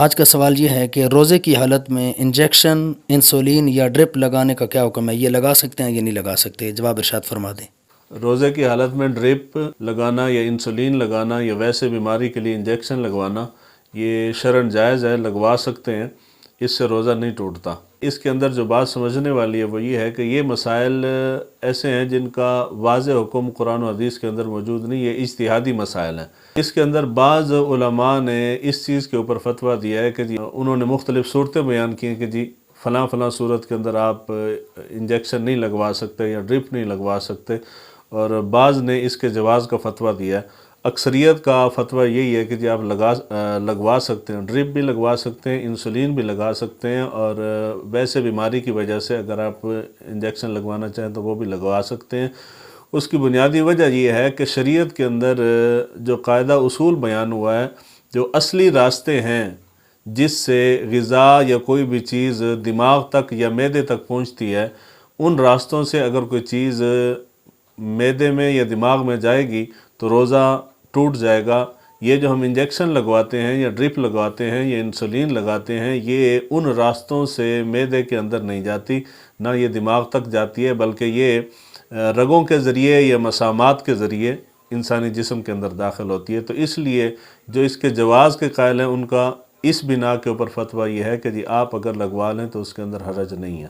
آج کا سوال یہ ہے کہ روزے کی حالت میں انجیکشن انسولین یا ڈرپ لگانے کا کیا حکم ہے؟ یہ لگا سکتے ہیں یا نہیں لگا سکتے؟ جواب ارشاد فرما دیں۔ روزے کی حالت میں ڈرپ لگانا یا انسولین لگانا یا ویسے بیماری کے لیے انجیکشن لگوانا یہ شرعاً جائز ہے، لگوا سکتے ہیں، اس سے روزہ نہیں ٹوٹتا۔ اس کے اندر جو بات سمجھنے والی ہے وہ یہ ہے کہ یہ مسائل ایسے ہیں جن کا واضح حکم قرآن و حدیث کے اندر موجود نہیں، یہ اجتہادی مسائل ہیں۔ اس کے اندر بعض علماء نے اس چیز کے اوپر فتویٰ دیا ہے کہ جی انہوں نے مختلف صورتیں بیان کی ہیں کہ جی فلاں فلاں صورت کے اندر آپ انجیکشن نہیں لگوا سکتے یا ڈرپ نہیں لگوا سکتے، اور بعض نے اس کے جواز کا فتویٰ دیا ہے۔ اکثریت کا فتویٰ یہی ہے کہ جی آپ لگوا سکتے ہیں، ڈرپ بھی لگوا سکتے ہیں، انسولین بھی لگا سکتے ہیں، اور ویسے بیماری کی وجہ سے اگر آپ انجیکشن لگوانا چاہیں تو وہ بھی لگوا سکتے ہیں۔ اس کی بنیادی وجہ یہ ہے کہ شریعت کے اندر جو قاعدہ اصول بیان ہوا ہے، جو اصلی راستے ہیں جس سے غذا یا کوئی بھی چیز دماغ تک یا معدے تک پہنچتی ہے، ان راستوں سے اگر کوئی چیز معدے میں یا دماغ میں جائے گی تو روزہ ٹوٹ جائے گا۔ یہ جو ہم انجیکشن لگواتے ہیں یا ڈرپ لگواتے ہیں یا انسولین لگاتے ہیں، یہ ان راستوں سے معدے کے اندر نہیں جاتی، نہ یہ دماغ تک جاتی ہے، بلکہ یہ رگوں کے ذریعے یا مسامات کے ذریعے انسانی جسم کے اندر داخل ہوتی ہے۔ تو اس لیے جو اس کے جواز کے قائل ہیں ان کا اس بنا کے اوپر فتویٰ یہ ہے کہ جی آپ اگر لگوا لیں تو اس کے اندر حرج نہیں ہے۔